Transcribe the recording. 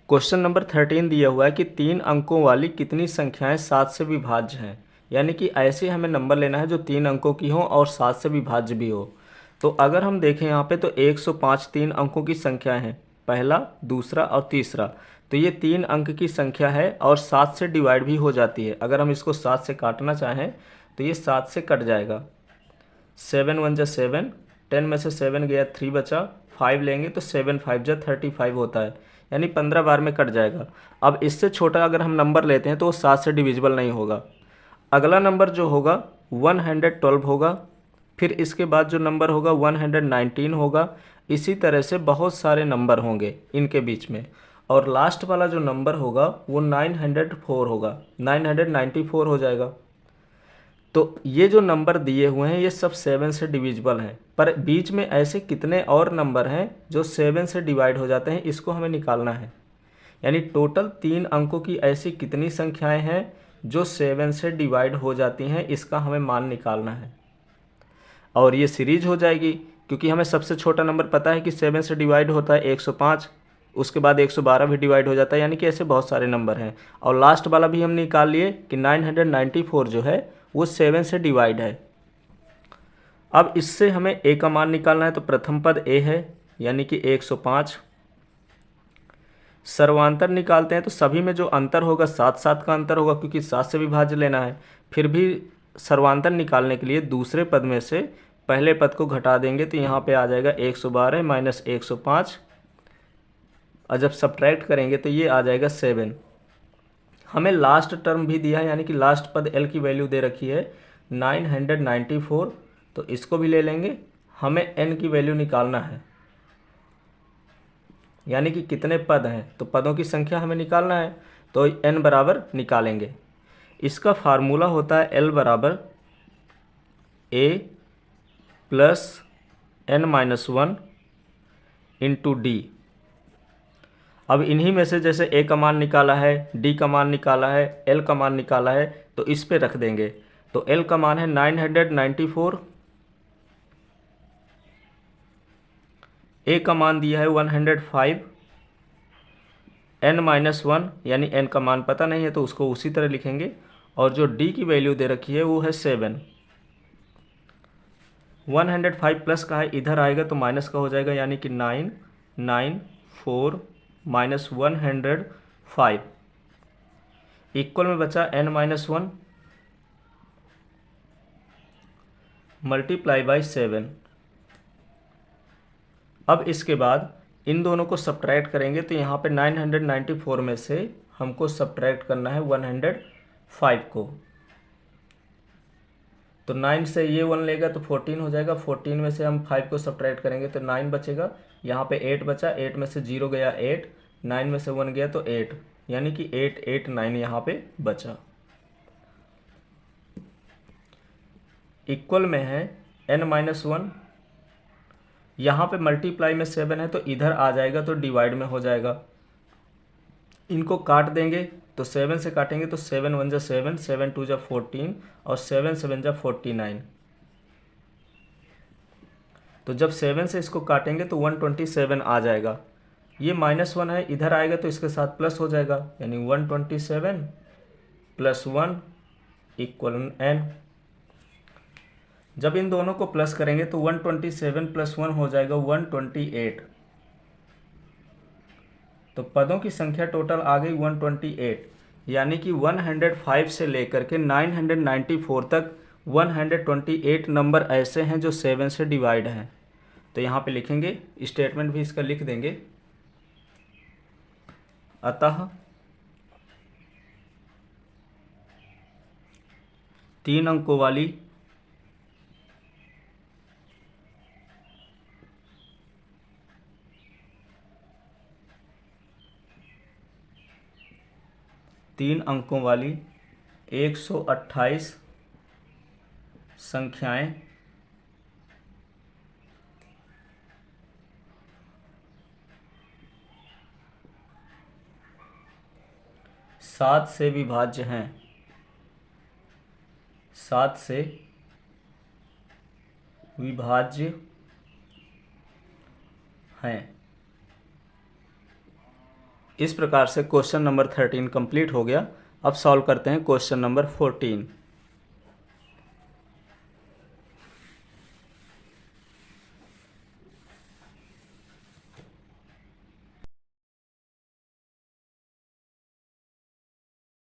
Question number 13 दिया हुआ है कि 3 अंकों वाली कितनी संख्याएं 7 से विभाज्य हैं। यानी कि ऐसे हमें नंबर लेना है जो 3 अंकों की हो और 7 से विभाज्य भी हो। तो अगर हम देखें यहाँ पे तो 105 3 अंकों की संख्या है, पहला, दूसरा और तीसरा। तो ये 3 अंक की संख्या है और 7 से डिवाइड भी हो जाती है। अगर हम इसको 7 से काटना चाहें तो ये 7 से कट जाएगा। 7 1 जा 7, 10 में से 7 गया 3 बचा, 5 लेंगे तो 7 5 जा 35 होता है, यानी 15 बार में कट जाएगा। अब इससे छोटा अगर हम नंबर लेते हैं तो वो 7 से डिविजिबल नहीं होगा। अगला नंबर जो होगा 112 होगा, फिर इसके बाद जो नंबर होगा 119 होगा। इसी तरह से बहुत सारे नंबर होंगे इनके बीच में, और लास्ट वाला जो नंबर होगा वो 904 होगा, 994 हो जाएगा। तो ये जो नंबर दिए हुए हैं ये सब 7 से डिविजिबल हैं, पर बीच में ऐसे कितने और नंबर हैं जो 7 से डिवाइड हो जाते हैं, इसको हमें निकालना है। यानी टोटल 3 अंकों की ऐसी कितनी संख्याएं हैं जो 7 से डिवाइड हो जाती हैं, इसका हमें मान निकालना है। और ये सीरीज हो जाएगी क्योंकि हमें सबसे छोटा नंबर पता है कि 7 से डिवाइड होता है 105, उसके बाद 112 भी डिवाइड हो जाता है, यानी कि ऐसे बहुत सारे नंबर हैं। और लास्ट वाला भी हम निकाल लिए कि 994 जो है वो 7 से डिवाइड है। अब इससे हमें ए का मान निकालना है, तो प्रथम पद ए है यानी कि 105। सर्वांतर निकालते हैं तो सभी में जो अंतर होगा 7 का अंतर होगा क्योंकि 7 से विभाज्य लेना है। फिर भी सर्वांतर निकालने के लिए दूसरे पद में से पहले पद को घटा देंगे तो यहाँ पे आ जाएगा 112 माइनस 105, और जब सब्ट्रैक्ट करेंगे तो ये आ जाएगा 7। हमें लास्ट टर्म भी दिया है, यानी कि लास्ट पद एल की वैल्यू दे रखी है 994, तो इसको भी ले लेंगे। हमें एन की वैल्यू निकालना है, यानी कि कितने पद हैं, तो पदों की संख्या हमें निकालना है, तो एन बराबर निकालेंगे। इसका फार्मूला होता है एल बराबर ए प्लस n-1 इंटू डी। अब इन्हीं में से जैसे ए का मान निकाला है, डी का मान निकाला है, एल का मान निकाला है, तो इस पे रख देंगे। तो एल का मान है 994, ए का मान दिया है 105, n-1 यानी एन का मान पता नहीं है तो उसको उसी तरह लिखेंगे, और जो डी की वैल्यू दे रखी है वो है 7। 105 प्लस का है, इधर आएगा तो माइनस का हो जाएगा, यानी कि 994 माइनस 105 इक्वल में बचा n-1 मल्टीप्लाई बाई 7। अब इसके बाद इन दोनों को सब्ट्रैक्ट करेंगे तो यहाँ पे 994 में से हमको सब्ट्रैक्ट करना है 105 को, तो 9 से ये 1 लेगा तो 14 हो जाएगा। 14 में से हम 5 को सब्ट्रैक्ट करेंगे तो 9 बचेगा। यहाँ पे 8 बचा, 8 में से 0 गया 8, 9 में से 1 गया तो 8, यानी कि 889 यहाँ पे बचा। इक्वल में है n-1, यहाँ पे मल्टीप्लाई में 7 है तो इधर आ जाएगा तो डिवाइड में हो जाएगा। इनको काट देंगे तो 7 से काटेंगे तो 7 1 जा 7, 7 2 जा 14 और 7 7 जा 49। तो जब 7 से इसको काटेंगे तो 127 आ जाएगा। ये -1 है, इधर आएगा तो इसके साथ प्लस हो जाएगा, यानी 127 प्लस 1 इक्वल n। जब इन दोनों को प्लस करेंगे तो 127 प्लस 1 हो जाएगा 128। तो पदों की संख्या टोटल आ गई 128, यानी कि 105 से लेकर के 994 तक 128 नंबर ऐसे हैं जो 7 से डिवाइड हैं। तो यहाँ पे लिखेंगे, स्टेटमेंट भी इसका लिख देंगे। अतः 3 अंकों वाली तीन अंकों वाली 128 संख्याएं सात से विभाज्य हैं, 7 से विभाज्य हैं। इस प्रकार से क्वेश्चन नंबर 13 कंप्लीट हो गया। अब सॉल्व करते हैं क्वेश्चन नंबर 14।